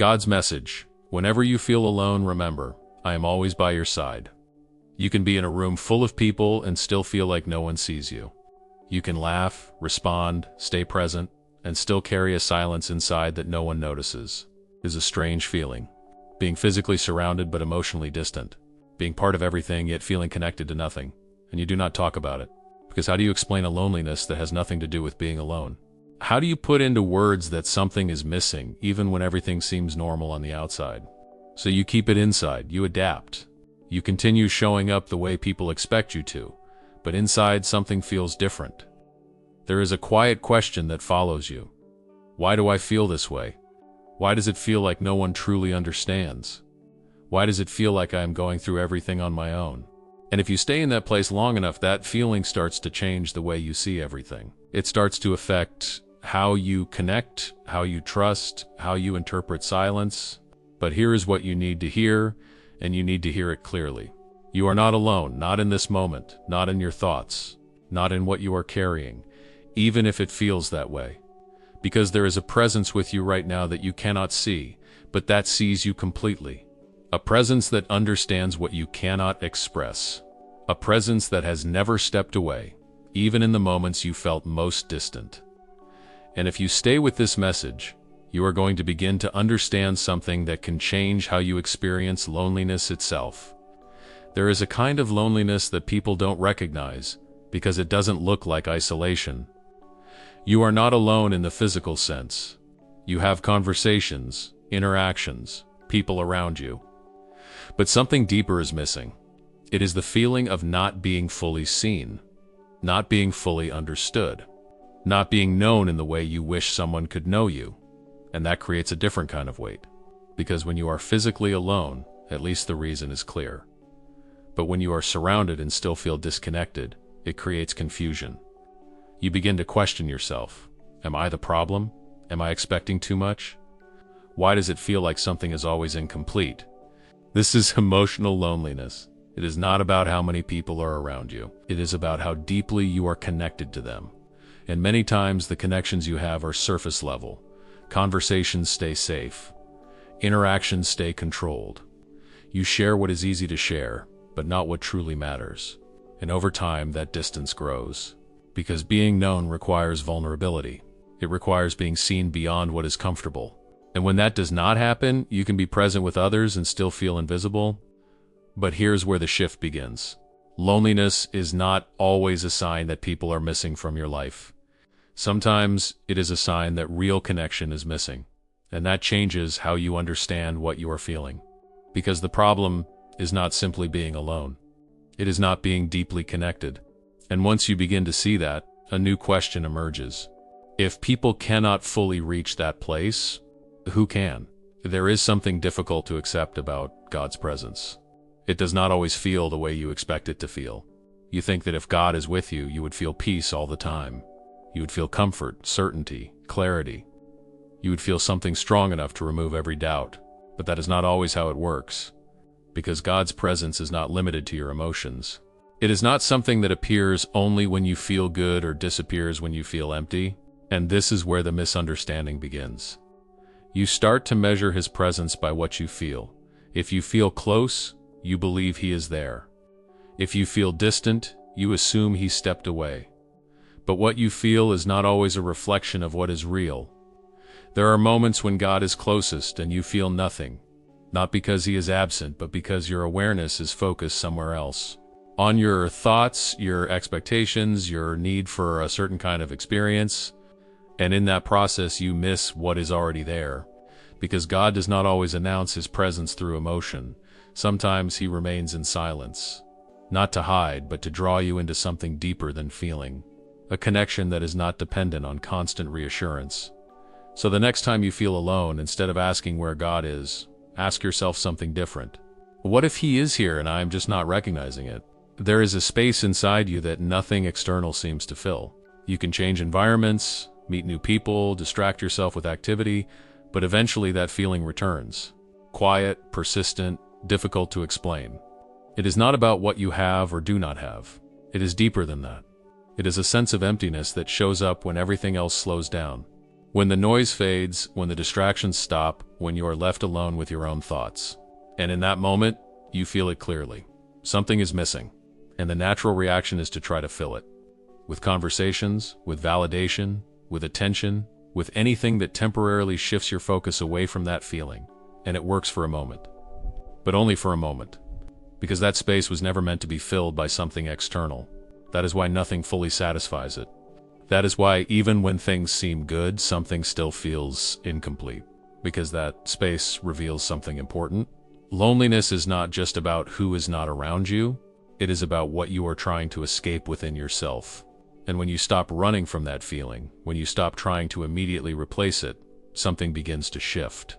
God's message: whenever you feel alone, remember, I am always by your side. You can be in a room full of people and still feel like no one sees you. You can laugh, respond, stay present, and still carry a silence inside that no one notices. It is a strange feeling. Being physically surrounded but emotionally distant. Being part of everything yet feeling connected to nothing. And you do not talk about it. Because how do you explain a loneliness that has nothing to do with being alone? How do you put into words that something is missing, even when everything seems normal on the outside? So you keep it inside, you adapt. You continue showing up the way people expect you to, but inside something feels different. There is a quiet question that follows you. Why do I feel this way? Why does it feel like no one truly understands? Why does it feel like I am going through everything on my own? And if you stay in that place long enough, that feeling starts to change the way you see everything. It starts to affect how you connect, how you trust, how you interpret silence. But here is what you need to hear, and you need to hear it clearly. You are not alone, not in this moment, not in your thoughts, not in what you are carrying, even if it feels that way. Because there is a presence with you right now that you cannot see, but that sees you completely. A presence that understands what you cannot express. A presence that has never stepped away, even in the moments you felt most distant. And if you stay with this message, you are going to begin to understand something that can change how you experience loneliness itself. There is a kind of loneliness that people don't recognize because it doesn't look like isolation. You are not alone in the physical sense. You have conversations, interactions, people around you. But something deeper is missing. It is the feeling of not being fully seen, not being fully understood, not being known in the way you wish someone could know you. And that creates a different kind of weight. Because when you are physically alone, at least the reason is clear. But when you are surrounded and still feel disconnected, it creates confusion. You begin to question yourself. Am I the problem? Am I expecting too much? Why does it feel like something is always incomplete? This is emotional loneliness. It is not about how many people are around you. It is about how deeply you are connected to them. And many times the connections you have are surface level. Conversations stay safe. Interactions stay controlled. You share what is easy to share, but not what truly matters. And over time, that distance grows. Because being known requires vulnerability. It requires being seen beyond what is comfortable. And when that does not happen, you can be present with others and still feel invisible. But here's where the shift begins. Loneliness is not always a sign that people are missing from your life. Sometimes it is a sign that real connection is missing. And that changes how you understand what you are feeling. Because the problem is not simply being alone. It is not being deeply connected. And once you begin to see that, a new question emerges. If people cannot fully reach that place, who can? There is something difficult to accept about God's presence. It does not always feel the way you expect it to feel. You think that if God is with you, you would feel peace all the time. You would feel comfort, certainty, clarity. You would feel something strong enough to remove every doubt. But that is not always how it works. Because God's presence is not limited to your emotions. It is not something that appears only when you feel good or disappears when you feel empty. And this is where the misunderstanding begins. You start to measure His presence by what you feel. If you feel close, you believe He is there. If you feel distant, you assume He stepped away. But what you feel is not always a reflection of what is real. There are moments when God is closest and you feel nothing. Not because He is absent, but because your awareness is focused somewhere else. On your thoughts, your expectations, your need for a certain kind of experience. And in that process, you miss what is already there. Because God does not always announce His presence through emotion. Sometimes He remains in silence. Not to hide, but to draw you into something deeper than feeling. A connection that is not dependent on constant reassurance. So the next time you feel alone, instead of asking where God is, ask yourself something different. What if He is here and I am just not recognizing it? There is a space inside you that nothing external seems to fill. You can change environments, meet new people, distract yourself with activity, but eventually that feeling returns. Quiet, persistent, difficult to explain. It is not about what you have or do not have. It is deeper than that. It is a sense of emptiness that shows up when everything else slows down. When the noise fades, when the distractions stop, when you are left alone with your own thoughts. And in that moment, you feel it clearly. Something is missing, and the natural reaction is to try to fill it. With conversations, with validation, with attention, with anything that temporarily shifts your focus away from that feeling. And it works for a moment. But only for a moment. Because that space was never meant to be filled by something external. That is why nothing fully satisfies it. That is why even when things seem good, something still feels incomplete. Because that space reveals something important. Loneliness is not just about who is not around you. It is about what you are trying to escape within yourself. And when you stop running from that feeling, when you stop trying to immediately replace it, something begins to shift.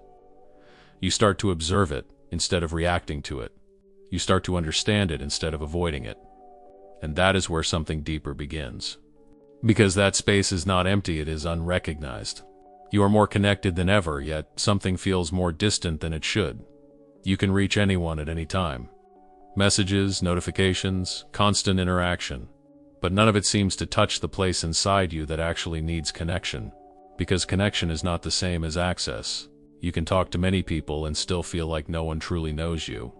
You start to observe it instead of reacting to it. You start to understand it instead of avoiding it. And that is where something deeper begins. Because that space is not empty, it is unrecognized. You are more connected than ever, yet something feels more distant than it should. You can reach anyone at any time. Messages, notifications, constant interaction. But none of it seems to touch the place inside you that actually needs connection. Because connection is not the same as access. You can talk to many people and still feel like no one truly knows you.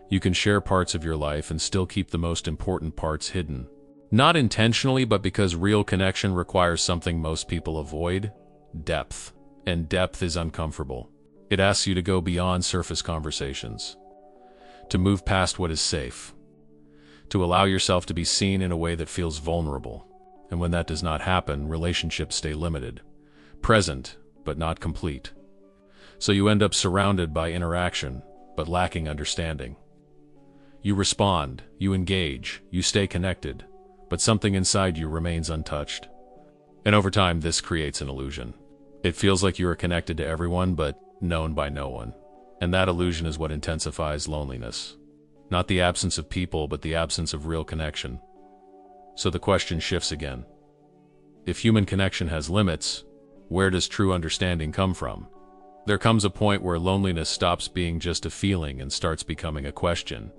You can share parts of your life and still keep the most important parts hidden. Not intentionally, but because real connection requires something most people avoid: depth. And depth is uncomfortable. It asks you to go beyond surface conversations. To move past what is safe. To allow yourself to be seen in a way that feels vulnerable. And when that does not happen, relationships stay limited. Present, but not complete. So you end up surrounded by interaction, but lacking understanding. You respond, you engage, you stay connected, but something inside you remains untouched. And over time, this creates an illusion. It feels like you are connected to everyone, but known by no one. And that illusion is what intensifies loneliness. Not the absence of people, but the absence of real connection. So the question shifts again. If human connection has limits, where does true understanding come from? There comes a point where loneliness stops being just a feeling and starts becoming a question.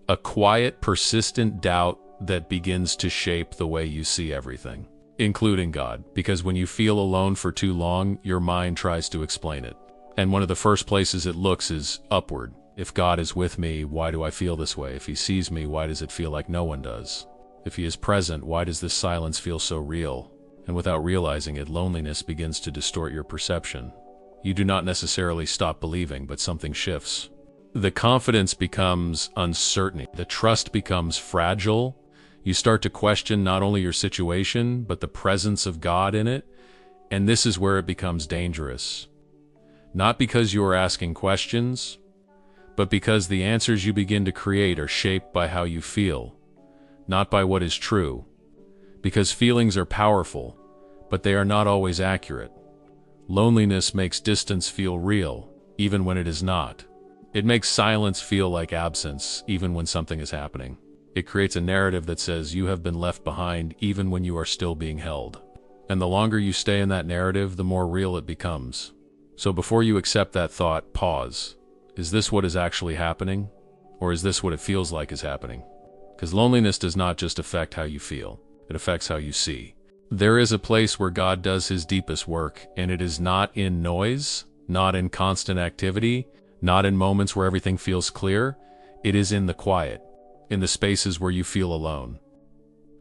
A quiet, persistent doubt that begins to shape the way you see everything, including God. Because when you feel alone for too long, your mind tries to explain it. And one of the first places it looks is upward. If God is with me, why do I feel this way? If he sees me, why does it feel like no one does? If he is present, why does this silence feel so real? And without realizing it, loneliness begins to distort your perception. You do not necessarily stop believing, but something shifts. The confidence becomes uncertain. The trust becomes fragile. You start to question not only your situation, but the presence of God in it. And this is where it becomes dangerous. Not because you are asking questions, but because the answers you begin to create are shaped by how you feel, not by what is true. Because feelings are powerful, but they are not always accurate. Loneliness makes distance feel real, even when it is not. It makes silence feel like absence, even when something is happening. It creates a narrative that says you have been left behind even when you are still being held. And the longer you stay in that narrative, the more real it becomes. So before you accept that thought, pause. Is this what is actually happening? Or is this what it feels like is happening? Because loneliness does not just affect how you feel, it affects how you see. There is a place where God does his deepest work, and it is not in noise, not in constant activity, not in moments where everything feels clear. It is in the quiet, in the spaces where you feel alone,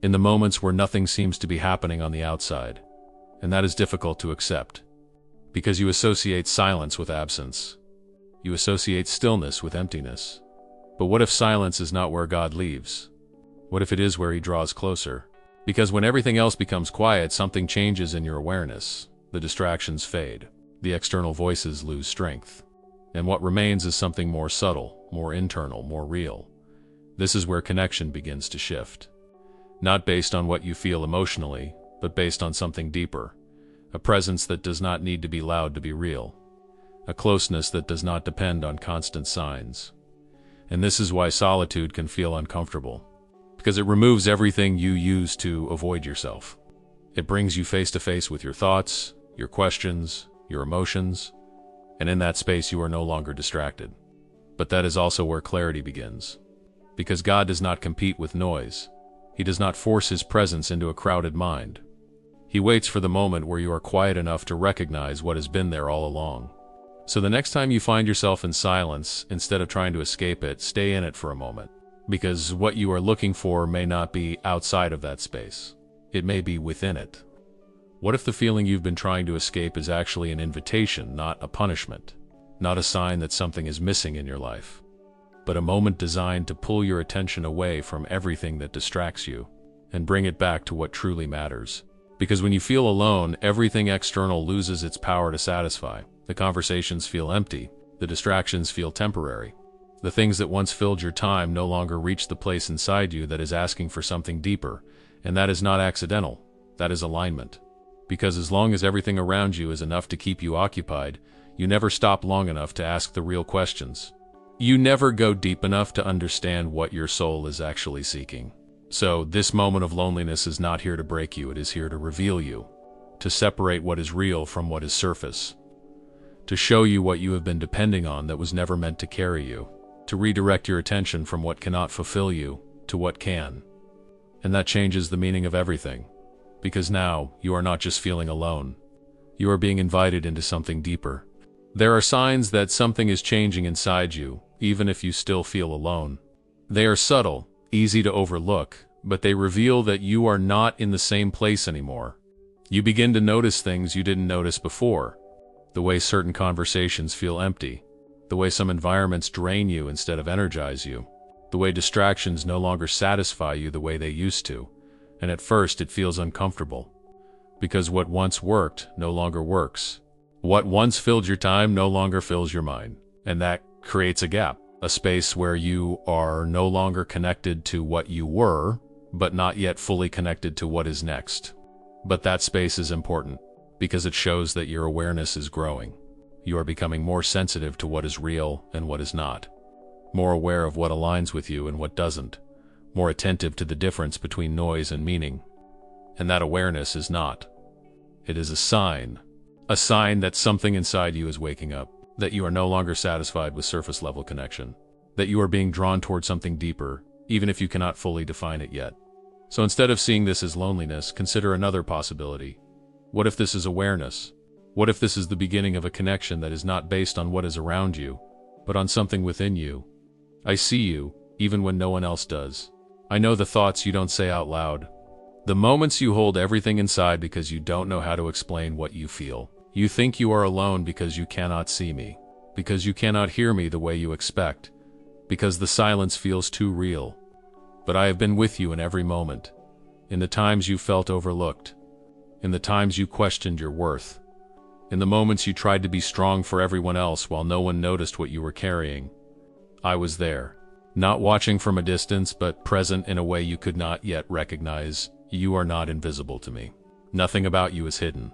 in the moments where nothing seems to be happening on the outside. And that is difficult to accept, because you associate silence with absence. You associate stillness with emptiness. But what if silence is not where God leaves? What if it is where he draws closer? Because when everything else becomes quiet, something changes in your awareness. The distractions fade. The external voices lose strength. And what remains is something more subtle, more internal, more real. This is where connection begins to shift. Not based on what you feel emotionally, but based on something deeper. A presence that does not need to be loud to be real. A closeness that does not depend on constant signs. And this is why solitude can feel uncomfortable. Because it removes everything you use to avoid yourself. It brings you face to face with your thoughts, your questions, your emotions, and in that space you are no longer distracted. But that is also where clarity begins. Because God does not compete with noise. He does not force his presence into a crowded mind. He waits for the moment where you are quiet enough to recognize what has been there all along. So the next time you find yourself in silence, instead of trying to escape it, stay in it for a moment. Because what you are looking for may not be outside of that space. It may be within it. What if the feeling you've been trying to escape is actually an invitation, not a punishment? Not a sign that something is missing in your life, but a moment designed to pull your attention away from everything that distracts you and bring it back to what truly matters. Because when you feel alone, everything external loses its power to satisfy. The conversations feel empty. The distractions feel temporary. The things that once filled your time no longer reach the place inside you that is asking for something deeper. And that is not accidental. That is alignment. Because as long as everything around you is enough to keep you occupied, you never stop long enough to ask the real questions. You never go deep enough to understand what your soul is actually seeking. So this moment of loneliness is not here to break you, it is here to reveal you, to separate what is real from what is surface, to show you what you have been depending on that was never meant to carry you, to redirect your attention from what cannot fulfill you to what can. And that changes the meaning of everything, because now you are not just feeling alone. You are being invited into something deeper. There are signs that something is changing inside you, even if you still feel alone. They are subtle, easy to overlook, but they reveal that you are not in the same place anymore. You begin to notice things you didn't notice before. The way certain conversations feel empty. The way some environments drain you instead of energize you. The way distractions no longer satisfy you the way they used to. And at first it feels uncomfortable. Because what once worked no longer works. What once filled your time no longer fills your mind. And that creates a gap, a space where you are no longer connected to what you were, but not yet fully connected to what is next. But that space is important, because it shows that your awareness is growing. You are becoming more sensitive to what is real and what is not. More aware of what aligns with you and what doesn't. More attentive to the difference between noise and meaning. And that awareness is not. It is a sign that something inside you is waking up, that you are no longer satisfied with surface-level connection, that you are being drawn toward something deeper, even if you cannot fully define it yet. So instead of seeing this as loneliness, consider another possibility. What if this is awareness? What if this is the beginning of a connection that is not based on what is around you, but on something within you? I see you, even when no one else does. I know the thoughts you don't say out loud. The moments you hold everything inside because you don't know how to explain what you feel. You think you are alone because you cannot see me, because you cannot hear me the way you expect, because the silence feels too real. But I have been with you in every moment, in the times you felt overlooked, in the times you questioned your worth, in the moments you tried to be strong for everyone else while no one noticed what you were carrying. I was there, not watching from a distance, but present in a way you could not yet recognize. You are not invisible to me. Nothing about you is hidden.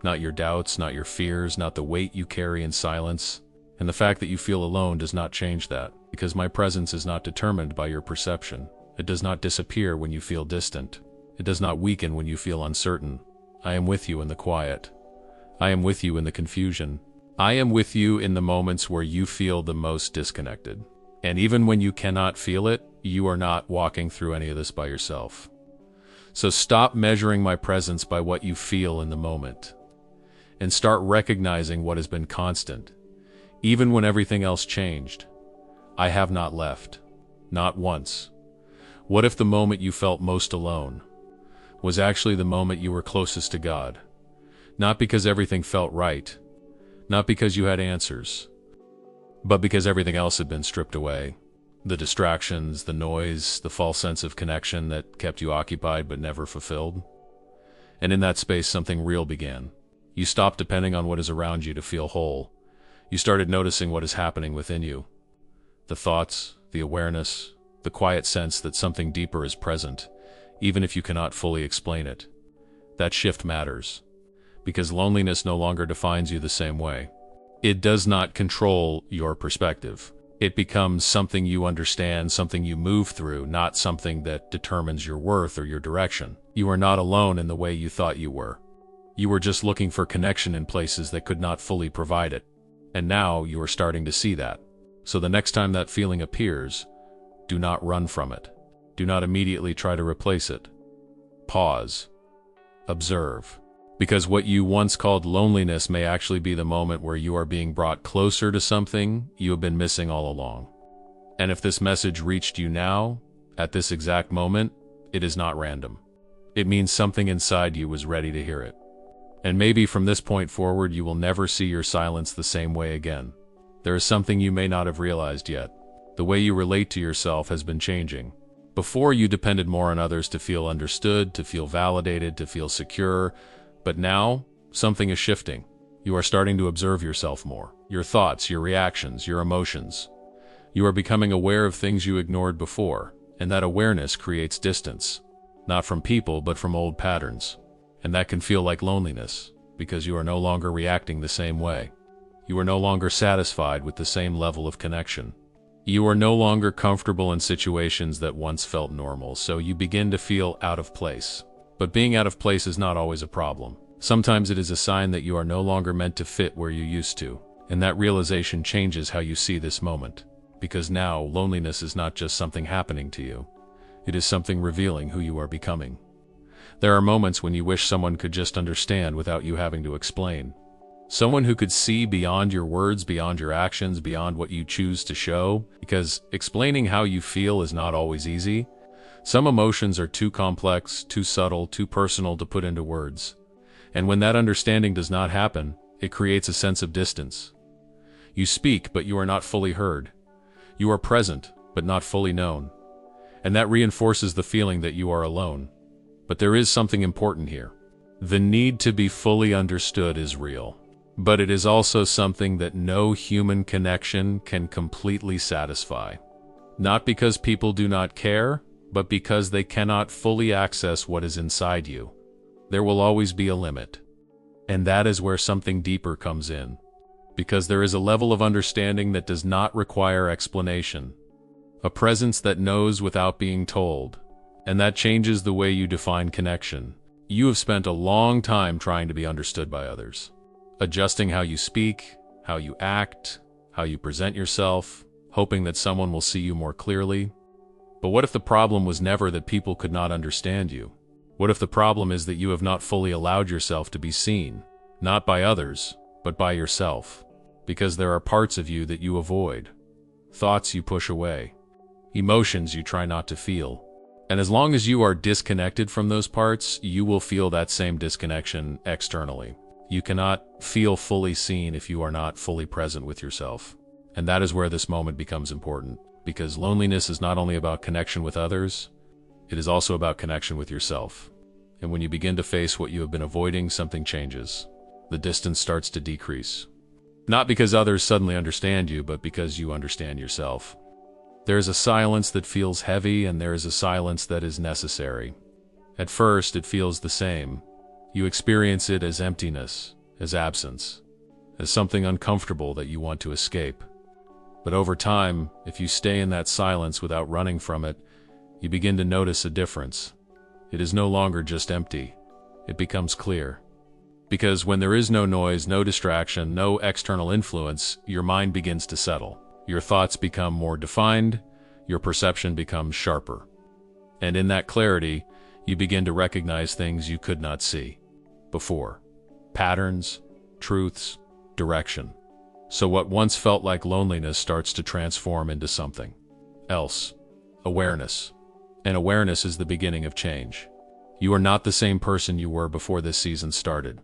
Not your doubts, not your fears, not the weight you carry in silence. And the fact that you feel alone does not change that, because my presence is not determined by your perception. It does not disappear when you feel distant. It does not weaken when you feel uncertain. I am with you in the quiet. I am with you in the confusion. I am with you in the moments where you feel the most disconnected. And even when you cannot feel it, you are not walking through any of this by yourself. So stop measuring my presence by what you feel in the moment, and start recognizing what has been constant. Even when everything else changed, I have not left. Not once. What if the moment you felt most alone was actually the moment you were closest to God? Not because everything felt right, not because you had answers, but because everything else had been stripped away. The distractions, the noise, the false sense of connection that kept you occupied but never fulfilled. And in that space, something real began. You stopped depending on what is around you to feel whole. You started noticing what is happening within you. The thoughts, the awareness, the quiet sense that something deeper is present, even if you cannot fully explain it. That shift matters, because loneliness no longer defines you the same way. It does not control your perspective. It becomes something you understand, something you move through, not something that determines your worth or your direction. You are not alone in the way you thought you were. You were just looking for connection in places that could not fully provide it. And now you are starting to see that. So the next time that feeling appears, do not run from it. Do not immediately try to replace it. Pause. Observe. Because what you once called loneliness may actually be the moment where you are being brought closer to something you have been missing all along. And if this message reached you now, at this exact moment, it is not random. It means something inside you was ready to hear it. And maybe from this point forward, you will never see your silence the same way again. There is something you may not have realized yet. The way you relate to yourself has been changing. Before, you depended more on others to feel understood, to feel validated, to feel secure. But now, something is shifting. You are starting to observe yourself more. Your thoughts, your reactions, your emotions. You are becoming aware of things you ignored before, and that awareness creates distance. Not from people, but from old patterns. And that can feel like loneliness, because you are no longer reacting the same way. You are no longer satisfied with the same level of connection. You are no longer comfortable in situations that once felt normal, so you begin to feel out of place. But being out of place is not always a problem. Sometimes it is a sign that you are no longer meant to fit where you used to, and that realization changes how you see this moment. Because now, loneliness is not just something happening to you. It is something revealing who you are becoming. There are moments when you wish someone could just understand without you having to explain. Someone who could see beyond your words, beyond your actions, beyond what you choose to show, because explaining how you feel is not always easy. Some emotions are too complex, too subtle, too personal to put into words. And when that understanding does not happen, it creates a sense of distance. You speak, but you are not fully heard. You are present, but not fully known. And that reinforces the feeling that you are alone. But there is something important here. The need to be fully understood is real. But it is also something that no human connection can completely satisfy. Not because people do not care, but because they cannot fully access what is inside you. There will always be a limit. And that is where something deeper comes in. Because there is a level of understanding that does not require explanation. A presence that knows without being told. And that changes the way you define connection. You have spent a long time trying to be understood by others. Adjusting how you speak, how you act, how you present yourself, hoping that someone will see you more clearly. But what if the problem was never that people could not understand you? What if the problem is that you have not fully allowed yourself to be seen, not by others, but by yourself? Because there are parts of you that you avoid, thoughts you push away, emotions you try not to feel. And as long as you are disconnected from those parts, you will feel that same disconnection externally. You cannot feel fully seen if you are not fully present with yourself. And that is where this moment becomes important, because loneliness is not only about connection with others, it is also about connection with yourself. And when you begin to face what you have been avoiding, something changes. The distance starts to decrease. Not because others suddenly understand you, but because you understand yourself. There is a silence that feels heavy, and there is a silence that is necessary. At first, it feels the same. You experience it as emptiness, as absence, as something uncomfortable that you want to escape. But over time, if you stay in that silence without running from it, you begin to notice a difference. It is no longer just empty. It becomes clear. Because when there is no noise, no distraction, no external influence, your mind begins to settle. Your thoughts become more defined, your perception becomes sharper. And in that clarity, you begin to recognize things you could not see before. Patterns, truths, direction. So what once felt like loneliness starts to transform into something else. Awareness. And awareness is the beginning of change. You are not the same person you were before this season started.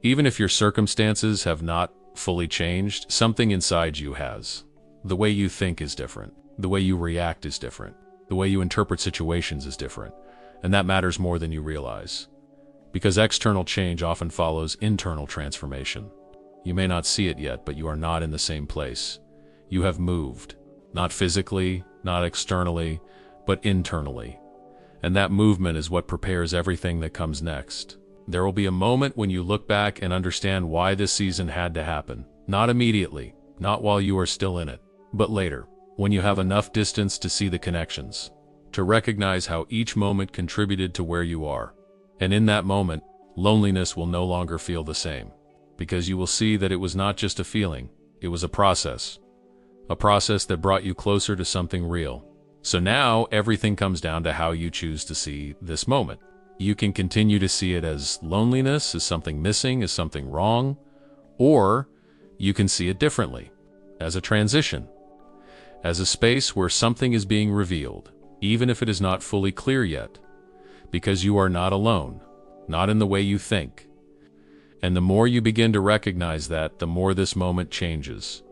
Even if your circumstances have not fully changed, something inside you has. The way you think is different. The way you react is different. The way you interpret situations is different. And that matters more than you realize. Because external change often follows internal transformation. You may not see it yet, but you are not in the same place. You have moved. Not physically, not externally, but internally. And that movement is what prepares everything that comes next. There will be a moment when you look back and understand why this season had to happen. Not immediately, not while you are still in it, but later, when you have enough distance to see the connections, to recognize how each moment contributed to where you are. And in that moment, loneliness will no longer feel the same, because you will see that it was not just a feeling, it was a process that brought you closer to something real. So now, everything comes down to how you choose to see this moment. You can continue to see it as loneliness, as something missing, as something wrong, or you can see it differently, as a transition, as a space where something is being revealed, even if it is not fully clear yet, because you are not alone, not in the way you think. And the more you begin to recognize that, the more this moment changes.